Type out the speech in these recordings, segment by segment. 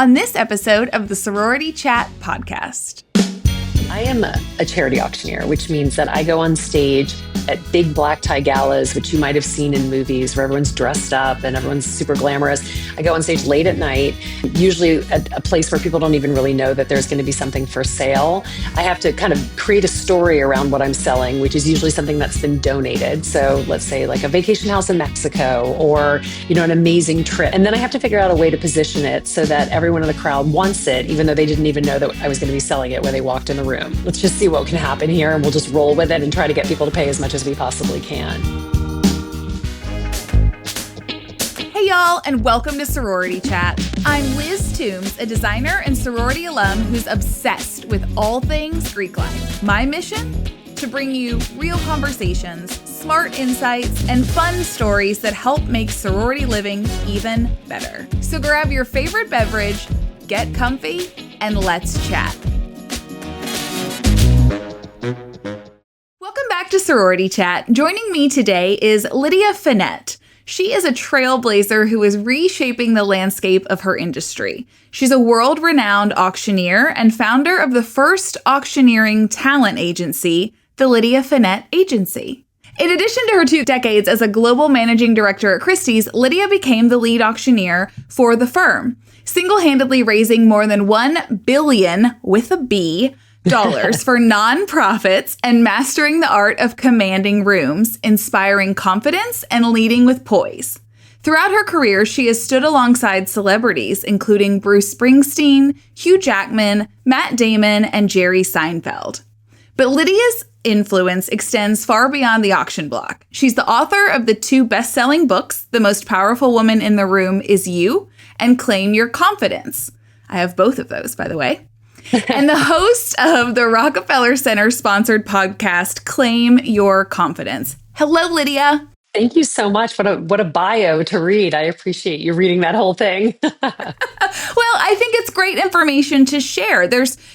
on this episode of the Sorority Chat podcast. I am a charity auctioneer, which means that I go on stage at big black tie galas, which you might have seen in movies where everyone's dressed up and everyone's super glamorous. I go on stage late at night, usually at a place where people don't even really know that there's going to be something for sale. I have to kind of create a story around what I'm selling, which is usually something that's been donated. So let's say like a vacation house in Mexico or, an amazing trip. And then I have to figure out a way to position it so that everyone in the crowd wants it, even though they didn't even know that I was going to be selling it when they walked in the room. Let's just see what can happen here, and we'll just roll with it and try to get people to pay as much as we possibly can. Hey y'all, and welcome to Sorority Chat. I'm Liz Toombs, a designer and sorority alum who's obsessed with all things Greek life. My mission? To bring you real conversations, smart insights, and fun stories that help make sorority living even better. So grab your favorite beverage, get comfy, and let's chat. Welcome back to Sorority Chat. Joining me today is Lydia Fenet. She is a trailblazer who is reshaping the landscape of her industry. She's a world-renowned auctioneer and founder of the first auctioneering talent agency, the Lydia Fenet Agency. In addition to her 2 decades as a global managing director at Christie's, Lydia became the lead auctioneer for the firm, single-handedly raising more than $1 billion, with a B, dollars for nonprofits and mastering the art of commanding rooms, inspiring confidence and leading with poise. Throughout her career, she has stood alongside celebrities, including Bruce Springsteen, Hugh Jackman, Matt Damon, and Jerry Seinfeld. But Lydia's influence extends far beyond the auction block. She's the author of the 2 best-selling books, The Most Powerful Woman in the Room Is You, and Claim Your Confidence. I have both of those, by the way. And the host of the Rockefeller Center-sponsored podcast, Claim Your Confidence. Hello, Lydia. Thank you so much. What a bio to read. I appreciate you reading that whole thing. Well, I think it's great information to share.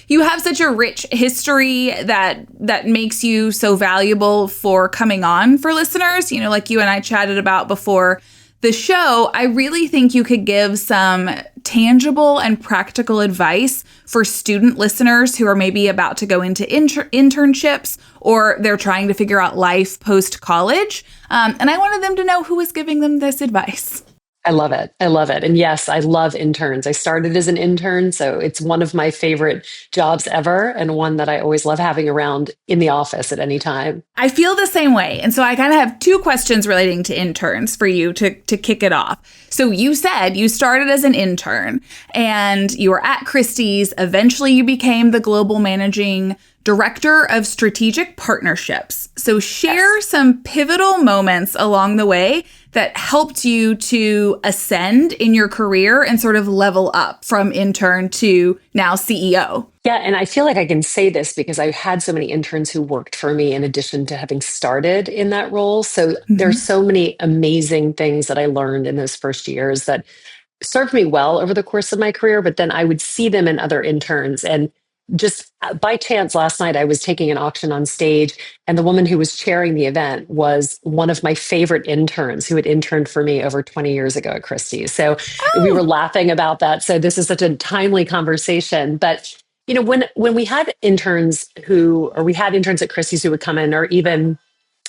You have such a rich history that makes you so valuable for coming on for listeners. Like you and I chatted about before the show, I really think you could give some tangible and practical advice for student listeners who are maybe about to go into internships or they're trying to figure out life post-college. And I wanted them to know who was giving them this advice. I love it. I love it. And yes, I love interns. I started as an intern, so it's one of my favorite jobs ever and one that I always love having around in the office at any time. I feel the same way. And so I kind of have 2 questions relating to interns for you to kick it off. So you said you started as an intern and you were at Christie's. Eventually you became the global managing director of strategic partnerships. So share some pivotal moments along the way that helped you to ascend in your career and sort of level up from intern to now CEO. Yeah, and I feel like I can say this because I've had so many interns who worked for me in addition to having started in that role. So there's so many amazing things that I learned in those first years that served me well over the course of my career, but then I would see them in other interns. And just by chance, last night I was taking an auction on stage, and the woman who was chairing the event was one of my favorite interns who had interned for me over 20 years ago at Christie. So we were laughing about that. So this is such a timely conversation. But when we had interns we had interns at Christie's who would come in, or even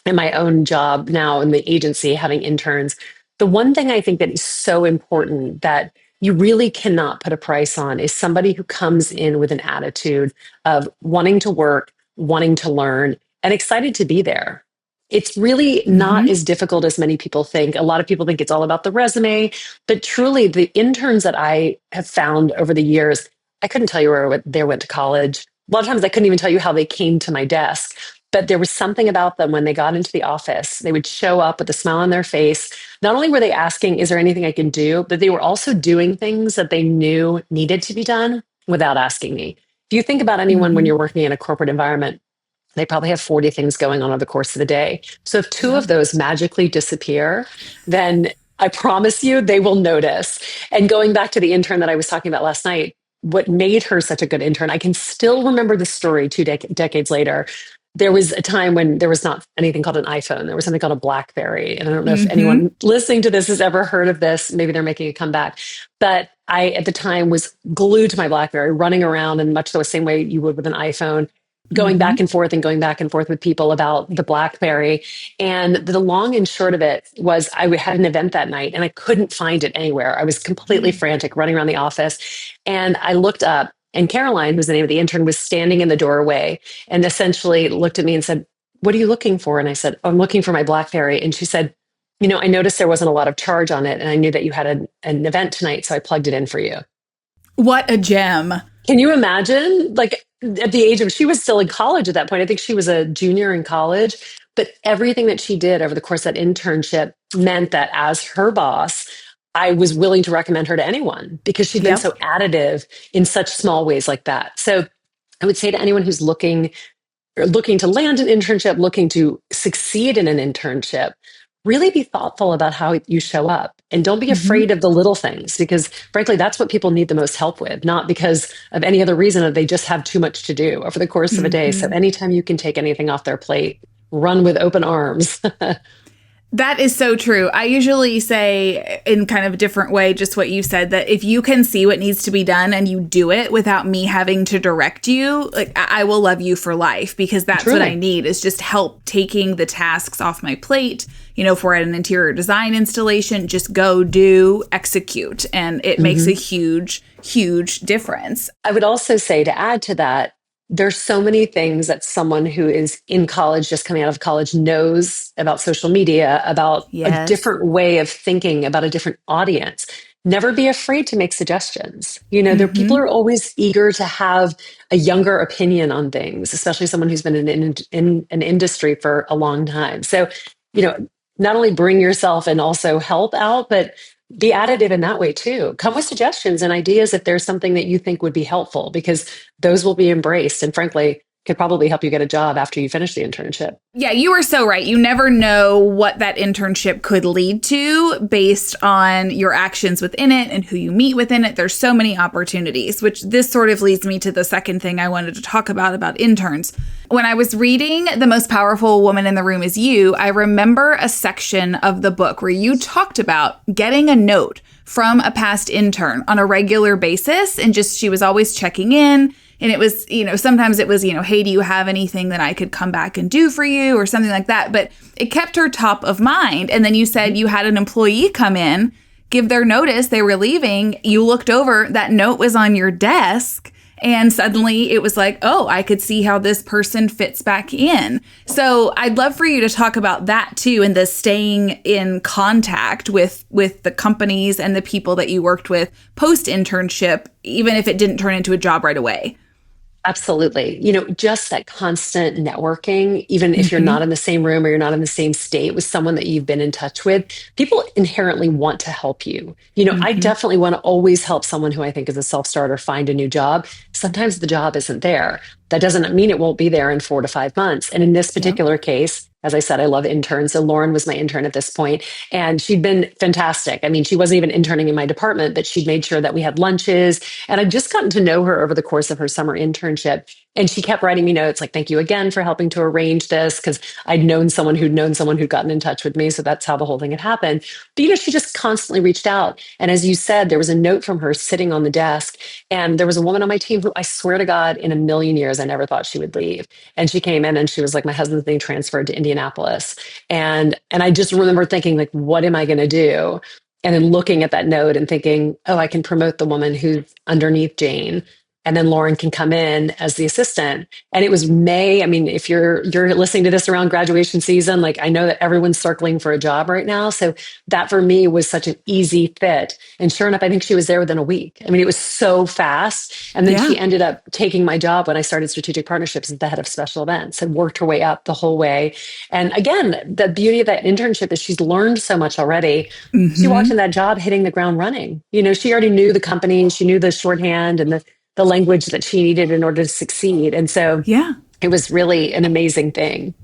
in my own job now in the agency having interns, the one thing I think that is so important that you really cannot put a price on is somebody who comes in with an attitude of wanting to work, wanting to learn, and excited to be there. It's really not as difficult as many people think. A lot of people think it's all about the resume, but truly the interns that I have found over the years, I couldn't tell you where they went to college. A lot of times I couldn't even tell you how they came to my desk, but there was something about them when they got into the office. They would show up with a smile on their face. Not only were they asking, is there anything I can do? But they were also doing things that they knew needed to be done without asking me. If you think about anyone when you're working in a corporate environment, they probably have 40 things going on over the course of the day. So if 2 of those magically disappear, then I promise you they will notice. And going back to the intern that I was talking about last night, what made her such a good intern, I can still remember the story 2 decades later. there was a time when there was not anything called an iPhone. There was something called a BlackBerry. And I don't know if Mm-hmm. anyone listening to this has ever heard of this. Maybe they're making a comeback. But I, at the time, was glued to my BlackBerry, running around in much the same way you would with an iPhone, going Mm-hmm. back and forth and going back and forth with people about the BlackBerry. And the long and short of it was I had an event that night and I couldn't find it anywhere. I was completely frantic running around the office. And I looked up, and Caroline, who's the name of the intern, was standing in the doorway and essentially looked at me and said, "What are you looking for?" And I said, "Oh, I'm looking for my BlackBerry." And she said, "I noticed there wasn't a lot of charge on it. And I knew that you had an event tonight. So I plugged it in for you." What a gem. Can you imagine? Like at the age of, she was still in college at that point. I think she was a junior in college. But everything that she did over the course of that internship meant that as her boss, I was willing to recommend her to anyone because she'd been so Yep. additive in such small ways like that. So I would say to anyone who's looking to land an internship, looking to succeed in an internship, really be thoughtful about how you show up and don't be Mm-hmm. afraid of the little things because frankly, that's what people need the most help with, not because of any other reason that they just have too much to do over the course of a day. So Mm-hmm. anytime you can take anything off their plate, run with open arms. That is so true. I usually say in kind of a different way, just what you said, that if you can see what needs to be done and you do it without me having to direct you, like I will love you for life because that's what I Truly. need is just help taking the tasks off my plate. If we're at an interior design installation, just go do, execute. And it makes a Mhm. huge, huge difference. I would also say to add to that, there's so many things that someone who is in college, just coming out of college, knows about social media, about a Yes. different way of thinking, about a different audience. Never be afraid to make suggestions. There people Mm-hmm. are always eager to have a younger opinion on things, especially someone who's been in an industry for a long time. So, you know, not only bring yourself and also help out, but be additive in that way too. Come with suggestions and ideas if there's something that you think would be helpful, because those will be embraced and frankly could probably help you get a job after you finish the internship. Yeah, you were so right. You never know what that internship could lead to based on your actions within it and who you meet within it. There's so many opportunities, which this sort of leads me to the second thing I wanted to talk about interns. When I was reading The Most Powerful Woman in the Room Is You, I remember a section of the book where you talked about getting a note from a past intern on a regular basis. And just, she was always checking in. And it was, sometimes it was, hey, do you have anything that I could come back and do for you or something like that? But it kept her top of mind. And then you said you had an employee come in, give their notice, they were leaving. You looked over, that note was on your desk. And suddenly it was like, oh, I could see how this person fits back in. So I'd love for you to talk about that too, and the staying in contact with the companies and the people that you worked with post internship, even if it didn't turn into a job right away. Absolutely. Just that constant networking, even if you're not Mm-hmm. in the same room or you're not in the same state with someone that you've been in touch with, people inherently want to help you. I Mm-hmm. definitely want to always help someone who I think is a self starter find a new job. Sometimes the job isn't there. That doesn't mean it won't be there in 4 to 5 months. And in this Yep. particular case, as I said, I love interns. So Lauren was my intern at this point, and she'd been fantastic. I mean, she wasn't even interning in my department, but she'd made sure that we had lunches. And I'd just gotten to know her over the course of her summer internship. And she kept writing me notes like, "Thank you again for helping to arrange this." Because I'd known someone who'd gotten in touch with me. So that's how the whole thing had happened. But, she just constantly reached out. And as you said, there was a note from her sitting on the desk. And there was a woman on my team who I swear to God, in a million years, I never thought she would leave. And she came in and she was like, "My husband's being transferred to Indianapolis." And I just remember thinking, like, what am I going to do? And then looking at that note and thinking, oh, I can promote the woman who's underneath Jane. And then Lauren can come in as the assistant. And it was May. I mean, if you're listening to this around graduation season, like I know that everyone's circling for a job right now. So that for me was such an easy fit. And sure enough, I think she was there within a week. I mean, it was so fast. And then Yeah. she ended up taking my job when I started strategic partnerships as the head of special events and worked her way up the whole way. And again, the beauty of that internship is she's learned so much already. She walked Mm-hmm. in that job hitting the ground running. She already knew the company, she knew the shorthand and the language that she needed in order to succeed. And so Yeah. it was really an amazing thing.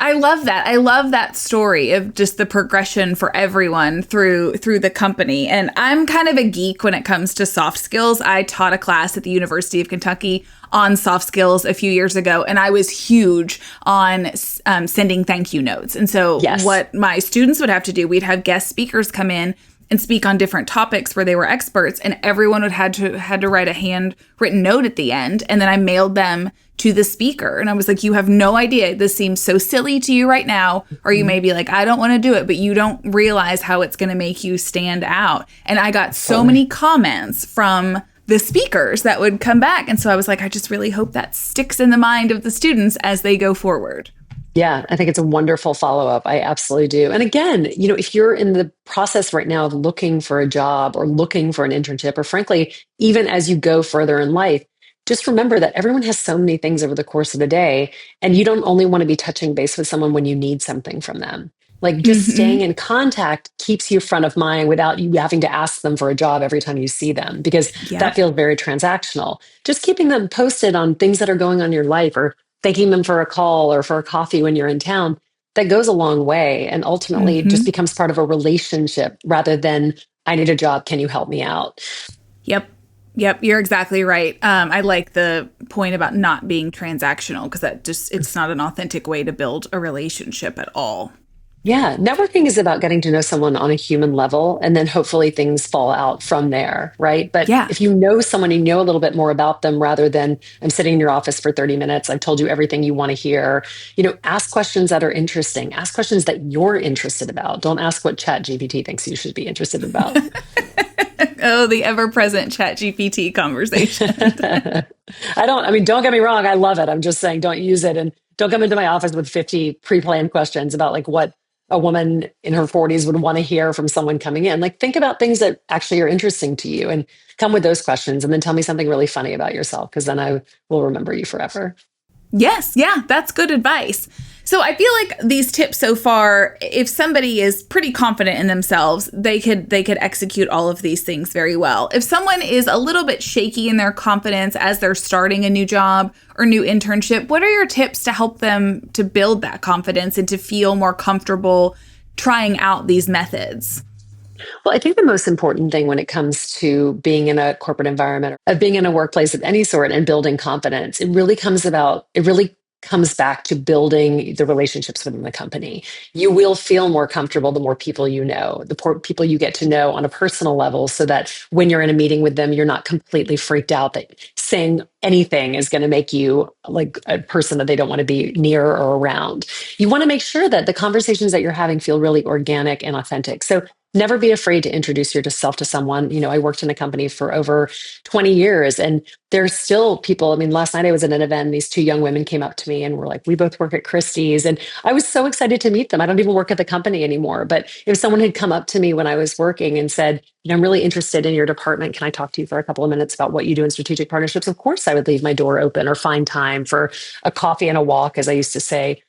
I love that. I love that story of just the progression for everyone through the company. And I'm kind of a geek when it comes to soft skills. I taught a class at the University of Kentucky on soft skills a few years ago, and I was huge on sending thank you notes. And so Yes. what my students would have to do, we'd have guest speakers come in and speak on different topics where they were experts, and everyone would had to write a handwritten note at the end, and then I mailed them to the speaker. And I was like, you have no idea, this seems so silly to you right now, or you may be like, I don't want to do it, but you don't realize how it's going to make you stand out. And I got so many comments from the speakers that would come back, and so I was like, I just really hope that sticks in the mind of the students as they go forward. Yeah, I think it's a wonderful follow-up. I absolutely do. And again, if you're in the process right now of looking for a job or looking for an internship, or frankly, even as you go further in life, just remember that everyone has so many things over the course of the day, and you don't only want to be touching base with someone when you need something from them. Like just staying in contact keeps you front of mind without you having to ask them for a job every time you see them, because that Yep. feels very transactional. Just keeping them posted on things that are going on in your life, or thanking them for a call or for a coffee when you're in town, that goes a long way, and ultimately just becomes part of a relationship rather than, I need a job, can you help me out? Yep. Yep, you're exactly right. I like the point about not being transactional, because it's not an authentic way to build a relationship at all. Yeah, networking is about getting to know someone on a human level, and then hopefully things fall out from there, right? But Yeah. if you know someone, you know a little bit more about them rather than, I'm sitting in your office for 30 minutes, I've told you everything you want to hear. Ask questions that are interesting. Ask questions that you're interested about. Don't ask what Chat GPT thinks you should be interested about. Oh, the ever-present Chat GPT conversation. Don't get me wrong, I love it. I'm just saying, don't use it, and don't come into my office with 50 pre-planned questions about like what a woman in her 40s would want to hear from someone coming in. Like, think about things that actually are interesting to you and come with those questions, and then tell me something really funny about yourself, because then I will remember you forever. Yes, yeah, that's good advice. So I feel like these tips so far, if somebody is pretty confident in themselves, they could execute all of these things very well. If someone is a little bit shaky in their confidence as they're starting a new job or new internship, what are your tips to help them to build that confidence and to feel more comfortable trying out these methods? Well, I think the most important thing when it comes to being in a corporate environment, of being in a workplace of any sort and building confidence, it really comes back to building the relationships within the company. You will feel more comfortable the more people you know, the more people you get to know on a personal level, so that when you're in a meeting with them, you're not completely freaked out that saying anything is going to make you like a person that they don't want to be near or around. You want to make sure that the conversations that you're having feel really organic and authentic. So never be afraid to introduce yourself to someone. I worked in a company for over 20 years, and there's still people. I mean, last night I was at an event, and these two young women came up to me and were like, we both work at Christie's. And I was so excited to meet them. I don't even work at the company anymore. But if someone had come up to me when I was working and said, I'm really interested in your department, can I talk to you for a couple of minutes about what you do in strategic partnerships? Of course, I would leave my door open or find time for a coffee and a walk, as I used to say.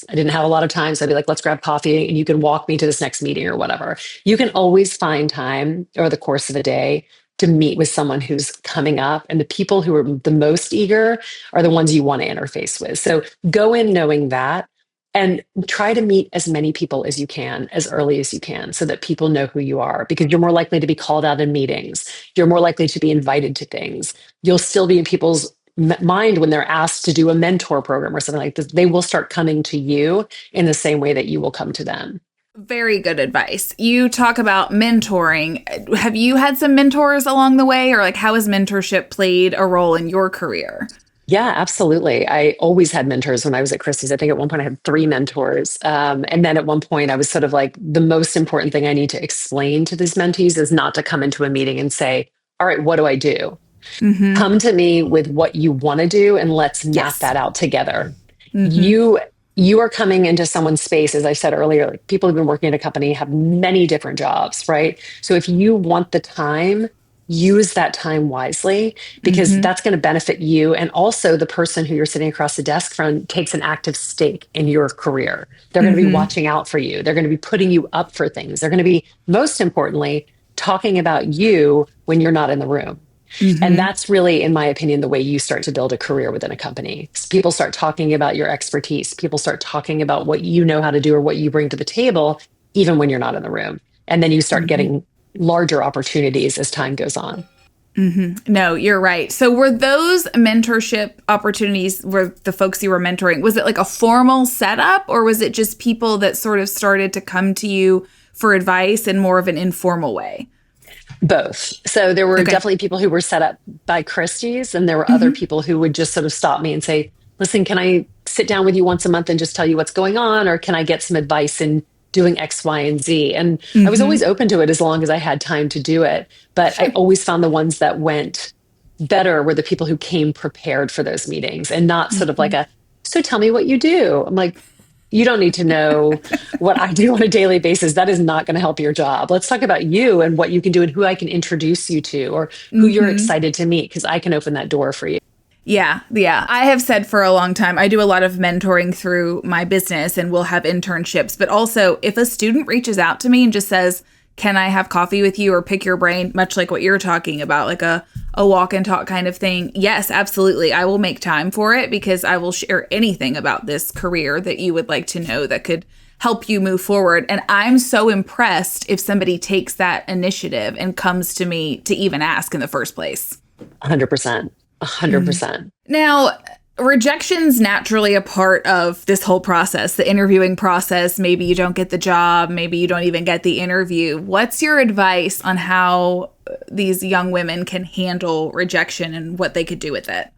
I didn't have a lot of time. So I'd be like, let's grab coffee and you can walk me to this next meeting or whatever. You can always find time over the course of a day to meet with someone who's coming up. And the people who are the most eager are the ones you want to interface with. So go in knowing that, and try to meet as many people as you can as early as you can, so that people know who you are, because you're more likely to be called out in meetings. You're more likely to be invited to things. You'll still be in people's mind when they're asked to do a mentor program or something like this. They will start coming to you in the same way that you will come to them. Very good advice. You talk about mentoring. Have you had some mentors along the way, or like how has mentorship played a role in your career? Yeah, absolutely. I always had mentors when I was at Christie's. I think at one point I had three mentors. And then at one point I was sort of like, the most important thing I need to explain to these mentees is not to come into a meeting and say, all right, what do I do? Mm-hmm. Come to me with what you want to do, and let's map Yes. that out together. Mm-hmm. You are coming into someone's space, as I said earlier. Like, people who've been working at a company have many different jobs, right? So if you want the time, use that time wisely, because Mm-hmm. that's going to benefit you, and also the person who you're sitting across the desk from takes an active stake in your career. They're going to be Mm-hmm. watching out for you. They're going to be putting you up for things. They're going to be, most importantly, talking about you when you're not in the room. And Mm-hmm. that's really, in my opinion, the way you start to build a career within a company. So people start talking about your expertise. People start talking about what you know how to do or what you bring to the table, even when you're not in the room. And then you start Mm-hmm. getting larger opportunities as time goes on. Mm-hmm. No, you're right. So were those mentorship opportunities, were the folks you were mentoring, was it like a formal setup, or was it just people that sort of started to come to you for advice in more of an informal way? Both. So there were Okay. definitely people who were set up by Christie's, and there were other Mm-hmm. people who would just sort of stop me and say, listen, can I sit down with you once a month and just tell you what's going on? Or can I get some advice in doing X, Y, and Z? And I was always Mm-hmm. open to it as long as I had time to do it. But I Sure. always found the ones that went better were the people who came prepared for those meetings and not sort of like Mm-hmm. a, so tell me what you do. I'm like, you don't need to know what I do on a daily basis. That is not going to help your job. Let's talk about you and what you can do and who I can introduce you to or who you're Mm-hmm. excited to meet because I can open that door for you. Yeah, yeah. I have said for a long time, I do a lot of mentoring through my business and we'll have internships. But also, if a student reaches out to me and just says, can I have coffee with you or pick your brain, much like what you're talking about, like a walk and talk kind of thing? Yes, absolutely. I will make time for it because I will share anything about this career that you would like to know that could help you move forward. And I'm so impressed if somebody takes that initiative and comes to me to even ask in the first place. 100%. Mm. 100%. Now, rejection's naturally a part of this whole process, the interviewing process. Maybe you don't get the job, maybe you don't even get the interview. What's your advice on how these young women can handle rejection and what they could do with it?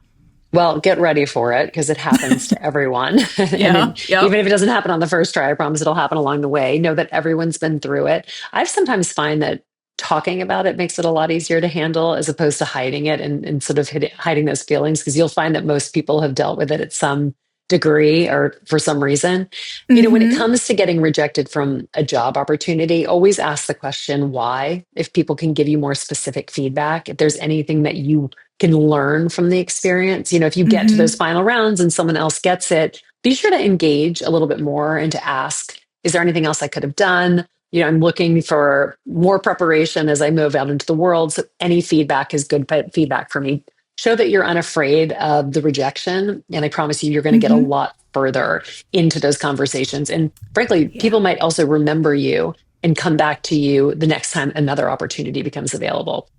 Well, get ready for it because it happens to everyone. And Yeah. even Yep. if it doesn't happen on the first try, I promise it'll happen along the way. Know that everyone's been through it. I've sometimes find that talking about it makes it a lot easier to handle as opposed to hiding it and sort of hiding those feelings because you'll find that most people have dealt with it at some degree or for some reason. When it Mm-hmm. comes to getting rejected from a job opportunity, always ask the question why. If people can give you more specific feedback, if there's anything that you can learn from the experience. If you get to those Mm-hmm. final rounds and someone else gets it, be sure to engage a little bit more and to ask, is there anything else I could have done? I'm looking for more preparation as I move out into the world. So any feedback is good feedback for me. Show that you're unafraid of the rejection. And I promise you're going to get a Mm-hmm. lot further into those conversations. And frankly, Yeah. people might also remember you and come back to you the next time another opportunity becomes available.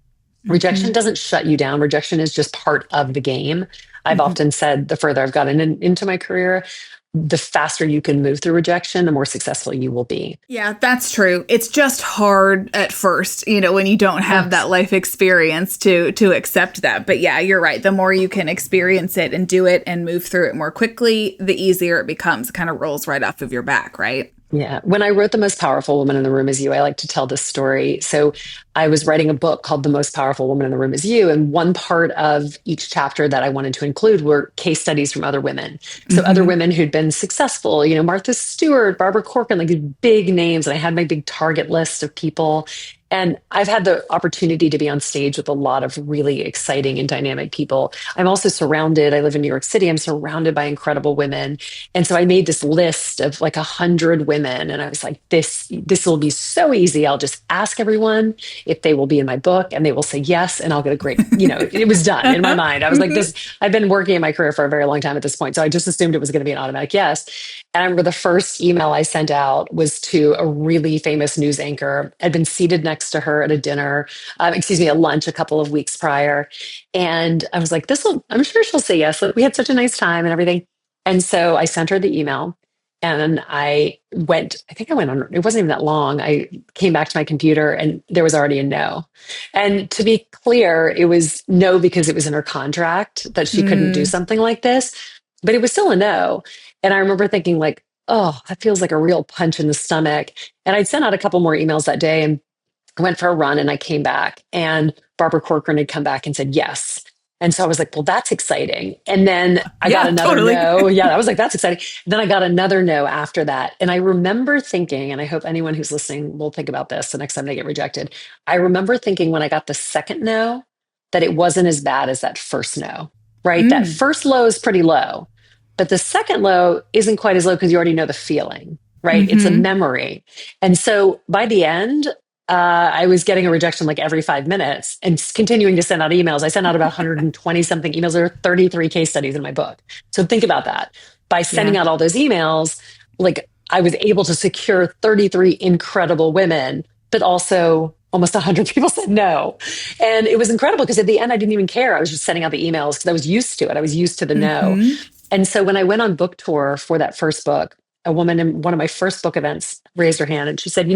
Mm-hmm. Rejection doesn't shut you down. Rejection is just part of the game. I've Mm-hmm. often said the further I've gotten into my career, the faster you can move through rejection, the more successful you will be. Yeah, that's true. It's just hard at first, when you don't have that Yes. life experience to accept that. But yeah, you're right. The more you can experience it and do it and move through it more quickly, the easier it becomes. It kind of rolls right off of your back, right? Yeah. When I wrote The Most Powerful Woman in the Room Is You, I like to tell this story. So I was writing a book called The Most Powerful Woman in the Room Is You. And one part of each chapter that I wanted to include were case studies from other women. So other Mm-hmm. women who'd been successful, Martha Stewart, Barbara Corcoran, like these big names. And I had my big target list of people. And I've had the opportunity to be on stage with a lot of really exciting and dynamic people. I'm also surrounded, I live in New York City, I'm surrounded by incredible women. And so I made this list of like 100 women. And I was like, this will be so easy. I'll just ask everyone if they will be in my book and they will say yes. And I'll get a great, it was done in my mind. I was like, this, I've been working in my career for a very long time at this point. So I just assumed it was going to be an automatic yes. And I remember the first email I sent out was to a really famous news anchor. I'd been seated next to her at a dinner, a lunch a couple of weeks prior. And I was like, I'm sure she'll say yes. Like, we had such a nice time and everything. And so I sent her the email and I think I went on, it wasn't even that long. I came back to my computer and there was already a no. And to be clear, it was no because it was in her contract that she couldn't do Mm, something like this, but it was still a no. And I remember thinking like, oh, that feels like a real punch in the stomach. And I'd sent out a couple more emails that day and I went for a run and I came back and Barbara Corcoran had come back and said yes. And so I was like, well, that's exciting. And then I got yeah, another totally. no. Yeah, I was like, that's exciting. Then I got another no after that. And I remember thinking, and I hope anyone who's listening will think about this the next time they get rejected. I remember thinking when I got the second no, that it wasn't as bad as that first no, right? That Mm, first low is pretty low, but the second low isn't quite as low because you already know the feeling, right? It's a mm-hmm. memory. And so by the end, I was getting a rejection like every 5 minutes and continuing to send out emails. I sent out about 120 something emails. There are 33 case studies in my book. So think about that. By sending Yeah. out all those emails, like I was able to secure 33 incredible women, but also almost 100 people said no. And it was incredible because at the end, I didn't even care. I was just sending out the emails because I was used to it. I was used to the no. Mm-hmm. And so when I went on book tour for that first book, a woman in one of my first book events raised her hand and she said,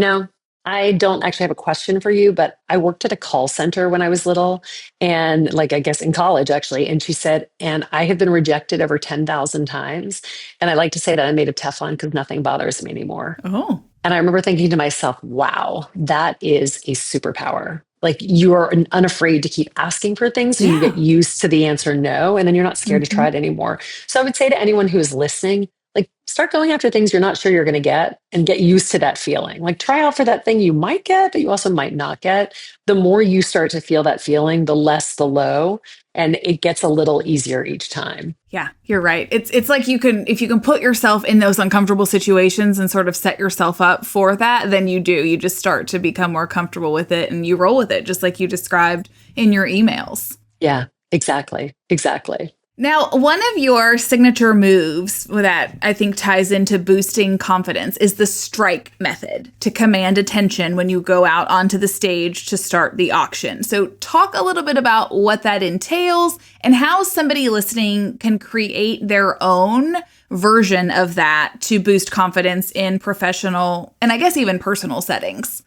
I don't actually have a question for you, but I worked at a call center when I was little and like, I guess in college actually. And she said, and I have been rejected over 10,000 times. And I like to say that I'm made of Teflon because nothing bothers me anymore. Oh. And I remember thinking to myself, wow, that is a superpower. Like you are unafraid to keep asking for things. So you get Yeah. used to the answer no, and then you're not scared to try Mm-hmm. it anymore. So I would say to anyone who is listening, like start going after things you're not sure you're going to get and get used to that feeling. Like try out for that thing you might get, but you also might not get. The more you start to feel that feeling, the less the low, and it gets a little easier each time. Yeah, you're right. It's like you can if you can put yourself in those uncomfortable situations and sort of set yourself up for that, then you do. You just start to become more comfortable with it and you roll with it just like you described in your emails. Yeah, exactly. Exactly. Now, one of your signature moves that I think ties into boosting confidence is the strike method to command attention when you go out onto the stage to start the auction. So, talk a little bit about what that entails and how somebody listening can create their own version of that to boost confidence in professional and I guess even personal settings.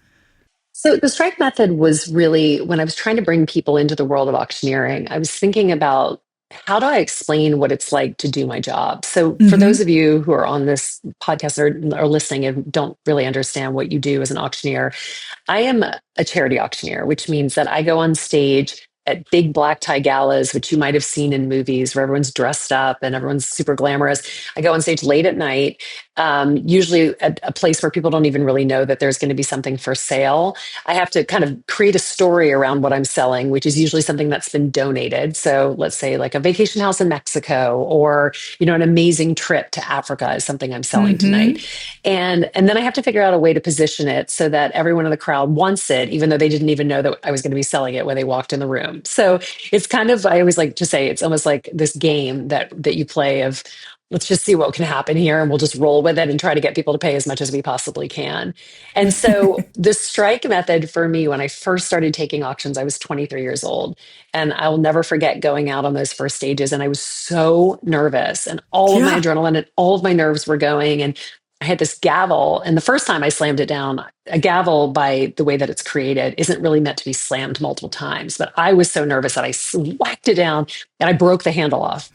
So the strike method was really when I was trying to bring people into the world of auctioneering, I was thinking about how do I explain what it's like to do my job? So for those Mm-hmm. of you who are on this podcast or listening and don't really understand what you do as an auctioneer, I am a charity auctioneer, which means that I go on stage at big black tie galas, which you might have seen in movies where everyone's dressed up and everyone's super glamorous. I go on stage late at night, usually at a place where people don't even really know that there's going to be something for sale. I have to kind of create a story around what I'm selling, which is usually something that's been donated. So let's say like a vacation house in Mexico or, an amazing trip to Africa is something I'm selling tonight. Mm-hmm. And then I have to figure out a way to position it so that everyone in the crowd wants it, even though they didn't even know that I was going to be selling it when they walked in the room. So it's kind of, I always like to say it's almost like this game that you play of let's just see what can happen here and we'll just roll with it and try to get people to pay as much as we possibly can. And so the strike method for me, when I first started taking auctions, I was 23 years old. And I'll never forget going out on those first stages. And I was so nervous and all of my Yeah. adrenaline and all of my nerves were going. And I had this gavel. And the first time I slammed it down, a gavel, by the way that it's created, isn't really meant to be slammed multiple times. But I was so nervous that I whacked it down and I broke the handle off.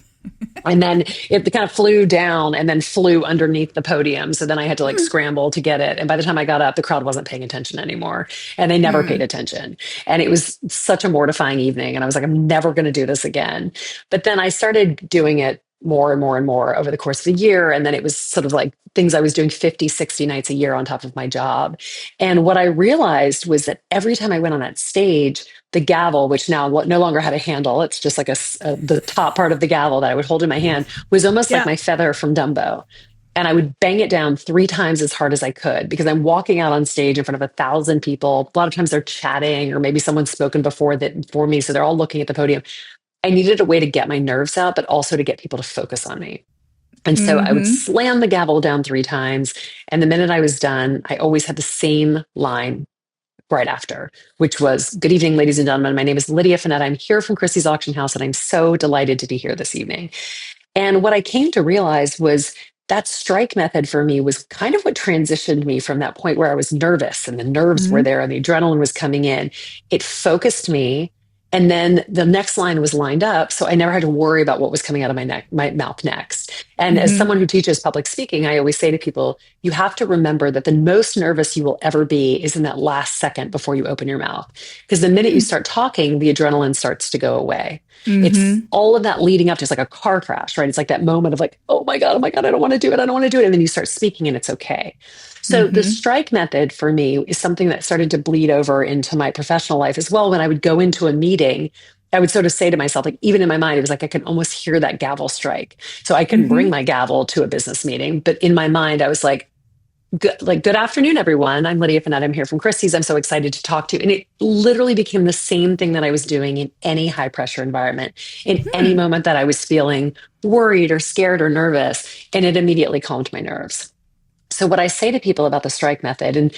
And then it kind of flew down and then flew underneath the podium. So then I had to like scramble to get it. And by the time I got up, the crowd wasn't paying attention anymore. And they never paid Mm. attention. And it was such a mortifying evening. And I was like, I'm never going to do this again. But then I started doing it more and more and more over the course of the year. And then it was sort of like things I was doing 50, 60 nights a year on top of my job. And what I realized was that every time I went on that stage, the gavel, which now no longer had a handle, it's just like the top part of the gavel that I would hold in my hand, was almost like Yeah. my feather from Dumbo. And I would bang it down 3 times as hard as I could because I'm walking out on stage in front of 1,000 people. A lot of times they're chatting, or maybe someone's spoken before me, so they're all looking at the podium. I needed a way to get my nerves out, but also to get people to focus on me. And so I would Mm-hmm. slam the gavel down 3 times. And the minute I was done, I always had the same line right after, which was, "Good evening, ladies and gentlemen. My name is Lydia Fenet. I'm here from Christie's Auction House, and I'm so delighted to be here this evening." And what I came to realize was that strike method for me was kind of what transitioned me from that point where I was nervous and the nerves were Mm-hmm. there and the adrenaline was coming in. It focused me. And then the next line was lined up. So I never had to worry about what was coming out of my mouth next. And as Mm-hmm. someone who teaches public speaking, I always say to people, you have to remember that the most nervous you will ever be is in that last second before you open your mouth. Because the minute you start talking, the adrenaline starts to go away. It's Mm-hmm. all of that leading up to, it's like a car crash, right? It's like that moment of like, oh my God, I don't want to do it. I don't want to do it. And then you start speaking and it's okay. So the Mm-hmm. strike method for me is something that started to bleed over into my professional life as well. When I would go into a meeting, I would sort of say to myself, like, even in my mind, it was like I could almost hear that gavel strike. So I couldn't bring Mm-hmm. my gavel to a business meeting, but in my mind, I was like, Good afternoon, everyone. I'm Lydia Fenet. I'm here from Christie's. I'm so excited to talk to you. And it literally became the same thing that I was doing in any high pressure environment, in any Hmm. moment that I was feeling worried or scared or nervous, and it immediately calmed my nerves. So what I say to people about the strike method, and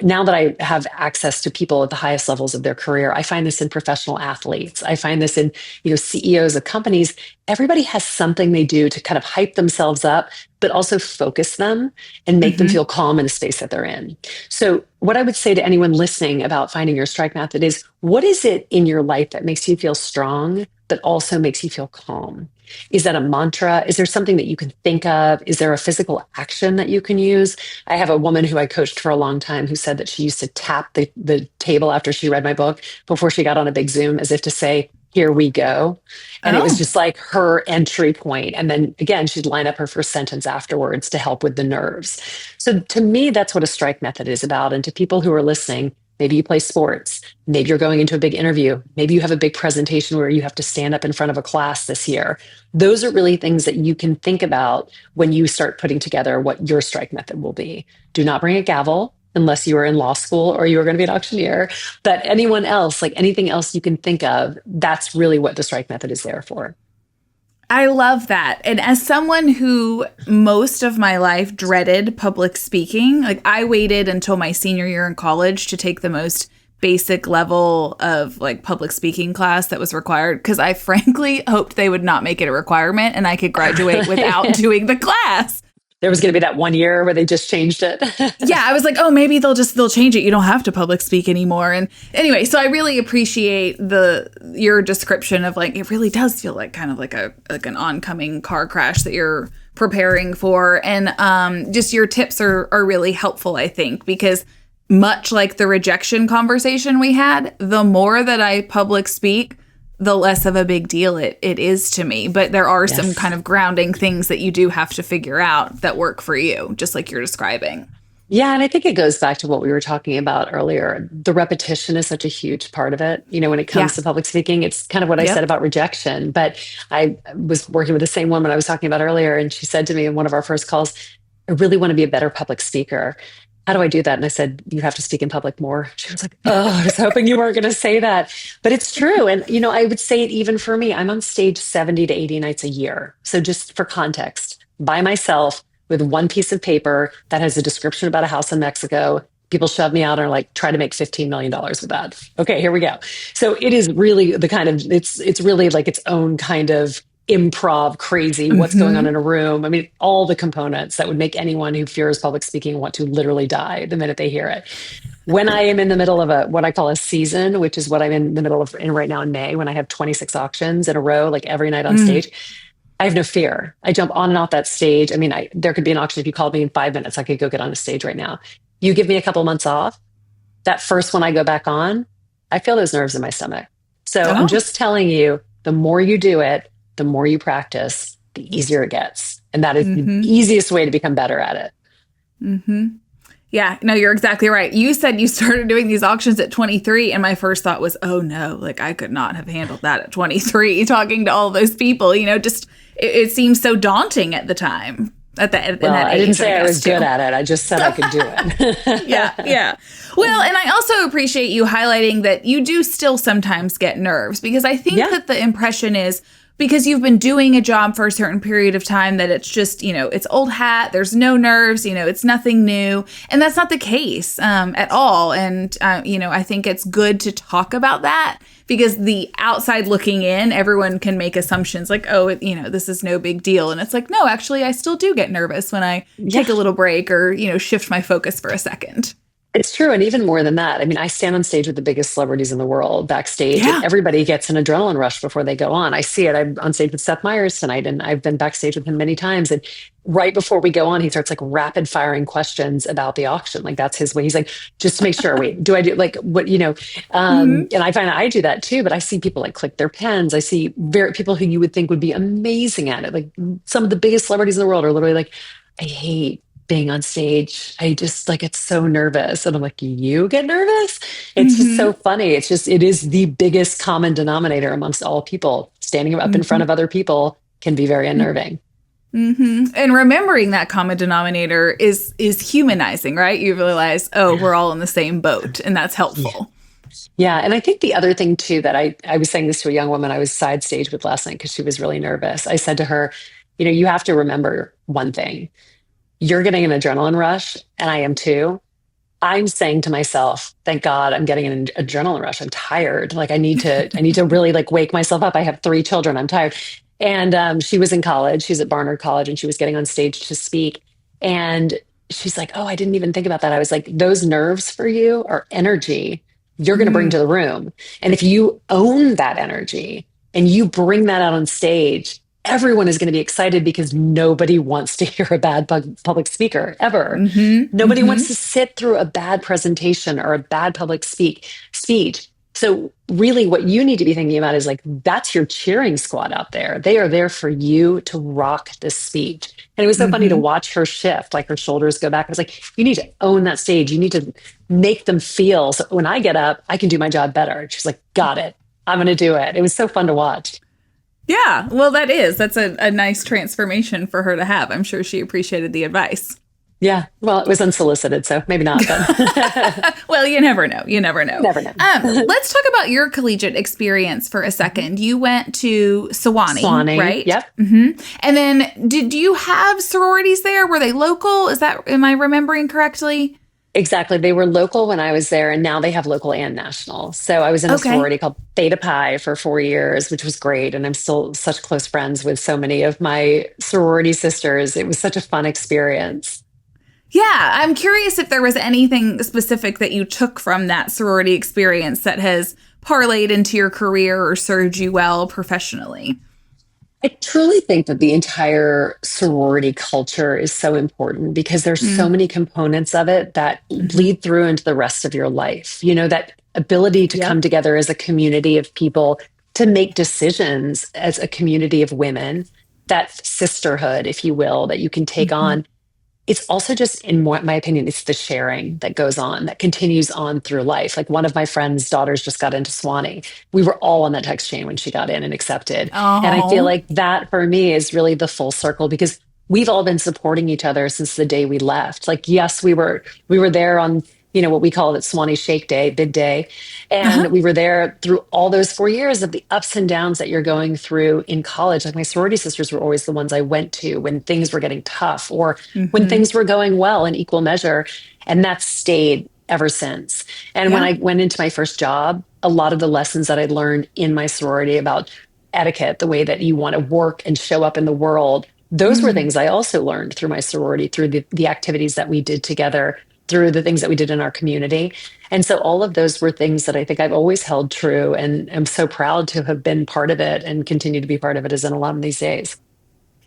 now that I have access to people at the highest levels of their career, I find this in professional athletes. I find this in, CEOs of companies. Everybody has something they do to kind of hype themselves up, but also focus them and make them Hmm. feel calm in the space that they're in. So what I would say to anyone listening about finding your strike method is, what is it in your life that makes you feel strong, but also makes you feel calm? Is that a mantra? Is there something that you can think of? Is there a physical action that you can use? I have a woman who I coached for a long time who said that she used to tap the table after she read my book before she got on a big Zoom as if to say, here we go. And it was Oh. just like her entry point. And then again, she'd line up her first sentence afterwards to help with the nerves. So to me, that's what a strike method is about. And to people who are listening, maybe you play sports. Maybe you're going into a big interview. Maybe you have a big presentation where you have to stand up in front of a class this year. Those are really things that you can think about when you start putting together what your strike method will be. Do not bring a gavel unless you are in law school or you are going to be an auctioneer. But anyone else, like anything else you can think of, that's really what the strike method is there for. I love that. And as someone who most of my life dreaded public speaking, like I waited until my senior year in college to take the most basic level of like public speaking class that was required because I frankly hoped they would not make it a requirement and I could graduate without doing the class. There was going to be that 1 year where they just changed it. Yeah, I was like, oh, maybe they'll change it. You don't have to public speak anymore. And anyway, so I really appreciate your description of like it really does feel like kind of like an oncoming car crash that you're preparing for, and just your tips are really helpful, I think, because much like the rejection conversation we had, the more that I public speak, the less of a big deal it is to me. But there are some Yes. kind of grounding things that you do have to figure out that work for you, just like you're describing. Yeah, and I think it goes back to what we were talking about earlier. The repetition is such a huge part of it. When it comes Yeah. to public speaking, it's kind of what I said Yep. about rejection. But I was working with the same woman I was talking about earlier, and she said to me in one of our first calls, I really want to be a better public speaker. How do I do that? And I said, you have to speak in public more. She was like, oh, I was hoping you weren't going to say that. But it's true. And, I would say it even for me. I'm on stage 70 to 80 nights a year. So just for context, by myself with one piece of paper that has a description about a house in Mexico. People shove me out and are like, try to make $15 million with that. Okay, here we go. So it is really the kind of, it's really like its own kind of improv crazy, what's going on Hmm. in a room. I mean, all the components that would make anyone who fears public speaking want to literally die the minute they hear it. When I am in the middle of what I call a season, which is what I'm in the middle of in right now in May, when I have 26 auctions in a row, like every night on Mm. stage, I have no fear. I jump on and off that stage. I mean, there could be an auction if you called me in 5 minutes, I could go get on a stage right now. You give me a couple months off, that first one I go back on, I feel those nerves in my stomach. So I'm Oh. just telling you, the more you do it, the more you practice, the easier it gets. And that is the Hmm. easiest way to become better at it. Hmm. Yeah, no, you're exactly right. You said you started doing these auctions at 23, and my first thought was, oh no, like I could not have handled that at 23, talking to all those people. Just it seems so daunting at the time, in Well, that I didn't age, I say I guess was good too. at it. I just said I could do Yeah, it. yeah. Well, and I also appreciate you highlighting that you do still sometimes get nerves because I think Yeah. that the impression is because you've been doing a job for a certain period of time that it's just, it's old hat, there's no nerves, it's nothing new. And that's not the case at all. And, I think it's good to talk about that because the outside looking in, everyone can make assumptions like, oh, this is no big deal. And it's like, no, actually, I still do get nervous when I Yeah. take a little break or, shift my focus for a second. It's true. And even more than that, I mean, I stand on stage with the biggest celebrities in the world backstage, and Yeah. everybody gets an adrenaline rush before they go on. I see it. I'm on stage with Seth Meyers tonight, and I've been backstage with him many times. And right before we go on, he starts like rapid firing questions about the auction. Like that's his way. He's like, just to make sure, wait, do I do like what, Hmm. and I find I do that too, but I see people like click their pens. I see people who you would think would be amazing at it. Like some of the biggest celebrities in the world are literally like, I hate being on stage. I just like it's so nervous. And I'm like, you get nervous? It's just so Hmm. funny. It is the biggest common denominator amongst all people. Standing up in front Hmm. of other people can be very unnerving. And remembering that common denominator is humanizing, right? You realize, oh, we're all in the same boat, and that's Yeah. helpful. Yeah. And I think the other thing too that I was saying this to a young woman I was side stage with last night because she was really nervous. I said to her, you have to remember one thing. You're getting an adrenaline rush, and I am too. I'm saying to myself, thank God I'm getting an adrenaline rush. I'm tired. Like I need to really like wake myself up. I have three children. I'm tired. And she was in college. She's at Barnard College and she was getting on stage to speak. And she's like, oh, I didn't even think about that. I was like, those nerves for you are energy you're going to bring to the room. And if you own that energy and you bring that out on stage, everyone is going to be excited because nobody wants to hear a bad public speaker ever. Mm-hmm. Nobody Mm-hmm. wants to sit through a bad presentation or a bad public speech. So really what you need to be thinking about is like that's your cheering squad out there. They are there for you to rock this speech. And it was so funny to Mm-hmm. watch her shift, like her shoulders go back. I was like, you need to own that stage. You need to make them feel so when I get up, I can do my job better. She's like, got it. I'm going to do it. It was so fun to watch. Yeah, well, that's a nice transformation for her to have. I'm sure she appreciated the advice. Yeah. Well, it was unsolicited, so maybe not, but Well, you never know. You never know. never know. Let's talk about your collegiate experience for a second. You went to Sewanee, Swanee. right? Yep. And then did you have sororities there? Were they local? Am I remembering correctly? Exactly. They were local when I was there, and now they have local and national. So I was in a Okay. sorority called Theta Pi for 4 years, which was great. And I'm still such close friends with so many of my sorority sisters. It was such a fun experience. Yeah, I'm curious if there was anything specific that you took from that sorority experience that has parlayed into your career or served you well professionally. I truly think that the entire sorority culture is so important because there's so Mm. many components of it that Hmm. bleed through into the rest of your life. That ability to come Yep. together as a community of people to make decisions as a community of women, that sisterhood, if you will, that you can take Hmm. on. It's also just, in my opinion, it's the sharing that goes on, that continues on through life. Like one of my friend's daughters just got into Swanee. We were all on that text chain when she got in and accepted. And I feel Oh. like that for me is really the full circle because we've all been supporting each other since the day we left. Like, yes, we were there on, what we call it Swanee Shake Day, big day. Uh-huh. And we were there through all those 4 years of the ups and downs that you're going through in college. Like my sorority sisters were always the ones I went to when things were getting tough or when Hmm. things were going well in equal measure. And that's stayed ever since. And when Yeah. I went into my first job, a lot of the lessons that I learned in my sorority about etiquette, the way that you want to work and show up in the world, those were Mm. things I also learned through my sorority, through the activities that we did together, through the things that we did in our community. And so all of those were things that I think I've always held true and am so proud to have been part of it and continue to be part of it as an alum these days.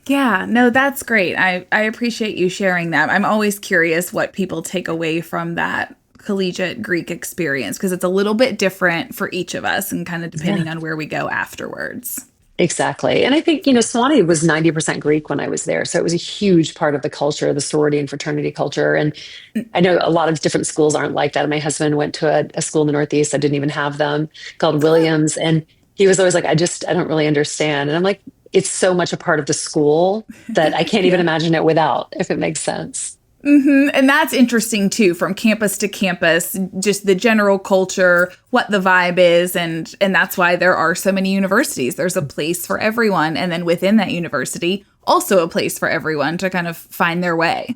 Yeah, no, that's great. I appreciate you sharing that. I'm always curious what people take away from that collegiate Greek experience because it's a little bit different for each of us and kind of Yeah. depending on where we go afterwards. Exactly. And I think, Swanee was 90% Greek when I was there. So it was a huge part of the culture, the sorority and fraternity culture. And I know a lot of different schools aren't like that. My husband went to a school in the Northeast that didn't even have them called Williams. And he was always like, I don't really understand. And I'm like, it's so much a part of the school that I can't even Yeah. imagine it without, if it makes sense. And that's interesting too, from campus to campus, just the general culture, what the vibe is, and that's why there are so many universities. There's a place for everyone, and then within that university, also a place for everyone to kind of find their way.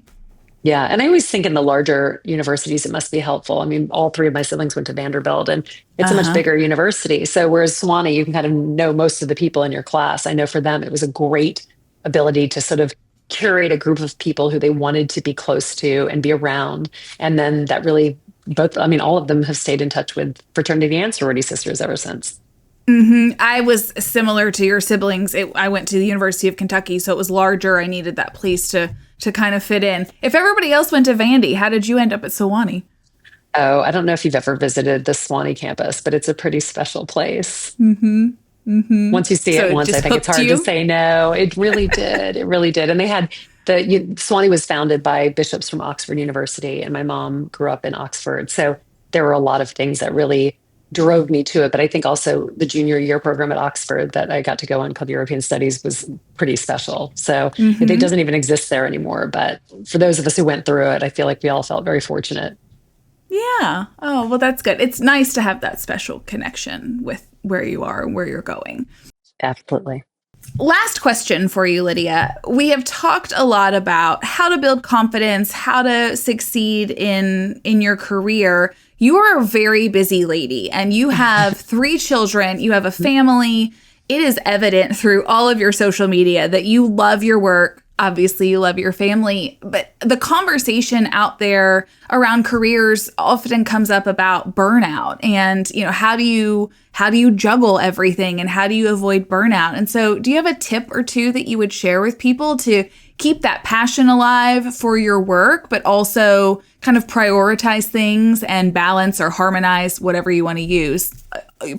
Yeah. And I always think in the larger universities, it must be helpful. I mean, all three of my siblings went to Vanderbilt and it's a much Uh-huh. bigger university. So whereas Swanee, you can kind of know most of the people in your class. I know for them, it was a great ability to sort of curate a group of people who they wanted to be close to and be around. And then that really all of them have stayed in touch with fraternity and sorority sisters ever since. I was similar to your siblings. I went to the University of Kentucky, so it was larger. I needed that place to kind of fit in. If everybody else went to Vandy, how did you end up at Sewanee? Oh, I don't know if you've ever visited the Swanee campus, but it's a pretty special place. Once you see So it it once, I just think it's hooked hard to you? say no. It really did. It really did. And they had Swanee was founded by bishops from Oxford University, and my mom grew up in Oxford. So there were a lot of things that really drove me to it. But I think also the junior year program at Oxford that I got to go on called European Studies was pretty special. So it Mm-hmm. doesn't even exist there anymore. But for those of us who went through it, I feel like we all felt very fortunate. Yeah. Oh, well, that's good. It's nice to have that special connection with where you are and where you're going. Absolutely. Last question for you, Lydia. We have talked a lot about how to build confidence, how to succeed in your career. You are a very busy lady and you have 3 children, you have a family. It is evident through all of your social media that you love your work. Obviously, you love your family, but the conversation out there around careers often comes up about burnout and, how do you juggle everything and how do you avoid burnout? And so, do you have a tip or two that you would share with people to keep that passion alive for your work, but also kind of prioritize things and balance or harmonize whatever you want to use,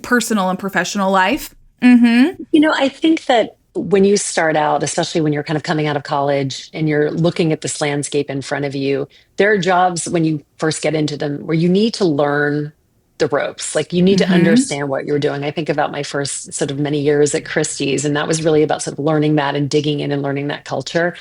personal and professional life? Mm-hmm. I think that when you start out, especially when you're kind of coming out of college and you're looking at this landscape in front of you, there are jobs when you first get into them where you need to learn the ropes. Like you need to Mm-hmm. understand what you're doing. I think about my first sort of many years at Christie's, and that was really about sort of learning that and digging in and learning that culture.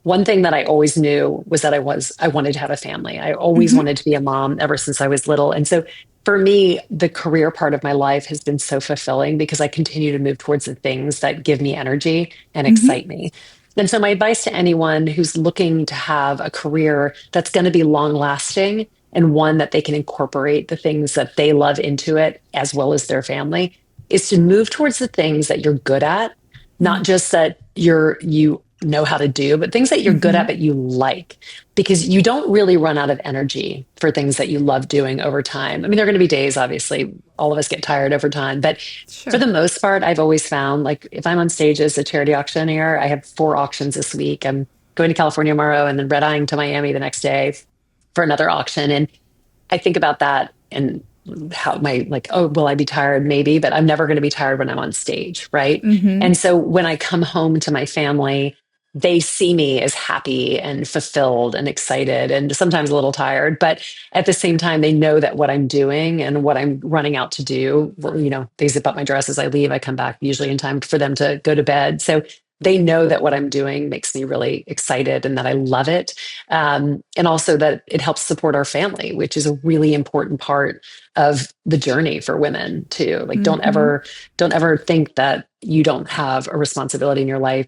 One thing that I always knew was that I wanted to have a family. I always Mm-hmm. wanted to be a mom ever since I was little. And so for me, the career part of my life has been so fulfilling because I continue to move towards the things that give me energy and Mm-hmm. excite me. And so my advice to anyone who's looking to have a career that's going to be long lasting and one that they can incorporate the things that they love into it as well as their family is to move towards the things that you're good at, not just that you know how to do, but things that you're good Mm-hmm. at, but you like, because you don't really run out of energy for things that you love doing over time. I mean, there are going to be days, obviously, all of us get tired over time, but for the Sure. most part, I've always found like if I'm on stage as a charity auctioneer, I have 4 auctions this week. I'm going to California tomorrow and then red eyeing to Miami the next day for another auction. And I think about that and how my like, oh, will I be tired? Maybe, but I'm never going to be tired when I'm on stage. Right. Mm-hmm. And so when I come home to my family, they see me as happy and fulfilled and excited and sometimes a little tired. But at the same time, they know that what I'm doing and what I'm running out to do, well, they zip up my dress as I leave. I come back usually in time for them to go to bed. So they know that what I'm doing makes me really excited and that I love it. And also that it helps support our family, which is a really important part of the journey for women too. Like Mm-hmm. don't ever think that you don't have a responsibility in your life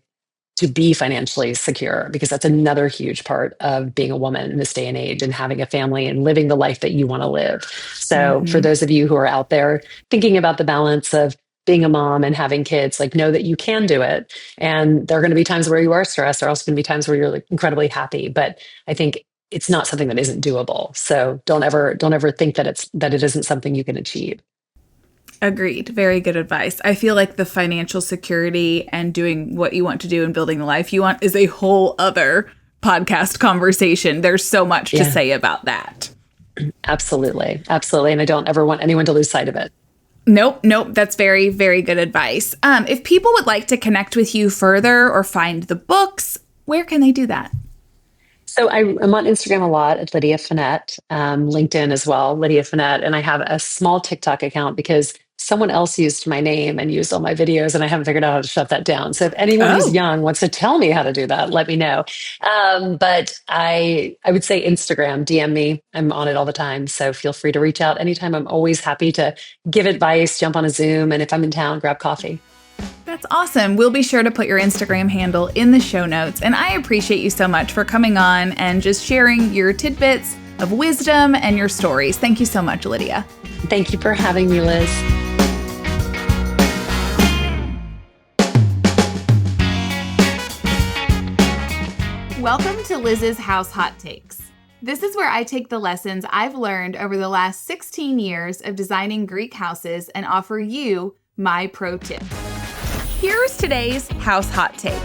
to be financially secure, because that's another huge part of being a woman in this day and age and having a family and living the life that you want to live. So for Mm-hmm. those of you who are out there thinking about the balance of being a mom and having kids, like know that you can do it. And there are going to be times where you are stressed. There are also going to be times where you're like incredibly happy. But I think it's not something that isn't doable. So don't ever think that it isn't something you can achieve. Agreed. Very good advice. I feel like the financial security and doing what you want to do and building the life you want is a whole other podcast conversation. There's so much to Yeah, say about that. absolutely. Absolutely. And I don't ever want anyone to lose sight of it. Nope, nope. That's very, very good advice. If people would like to connect with you further or find the books, where can they do that? So I'm on Instagram a lot at Lydia Fenet, LinkedIn as well, Lydia Fenet, and I have a small TikTok account because someone else used my name and used all my videos, and I haven't figured out how to shut that down. So if anyone who's Oh, young wants to tell me how to do that, let me know. But I would say Instagram, DM me. I'm on it all the time, so feel free to reach out anytime. I'm always happy to give advice, jump on a Zoom, and if I'm in town, grab coffee. that's awesome. We'll be sure to put your Instagram handle in the show notes. And I appreciate you so much for coming on and just sharing your tidbits of wisdom and your stories. Thank you so much, Lydia. Thank you for having me, Liz. Welcome to Liz's House Hot Takes. This is where I take the lessons I've learned over the last 16 years of designing Greek houses and offer you my pro tip. Here's today's house hot take.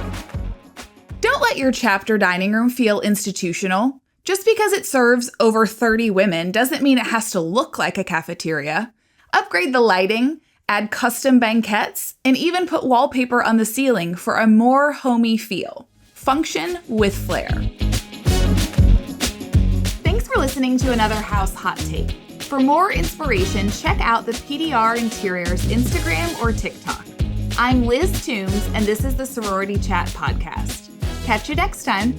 Don't let your chapter dining room feel institutional. Just because it serves over 30 women doesn't mean it has to look like a cafeteria. Upgrade the lighting, add custom banquettes, and even put wallpaper on the ceiling for a more homey feel. Function with flair. Thanks for listening to another House Hot Take. For more inspiration, check out the PDR Interiors Instagram or TikTok. I'm Liz Toombs, and this is the Sorority Chat Podcast. Catch you next time.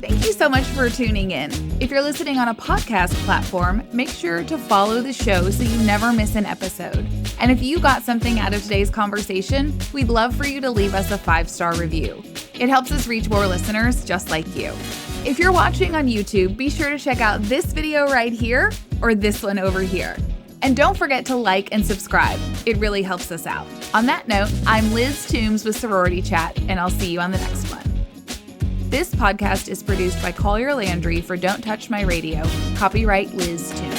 Thank you so much for tuning in. If you're listening on a podcast platform, make sure to follow the show so you never miss an episode. And if you got something out of today's conversation, we'd love for you to leave us a 5-star review. It helps us reach more listeners just like you. If you're watching on YouTube, be sure to check out this video right here or this one over here. And don't forget to like and subscribe. It really helps us out. On that note, I'm Liz Toombs with Sorority Chat, and I'll see you on the next one. This podcast is produced by Collier Landry for Don't Touch My Radio. Copyright Liz Toombs.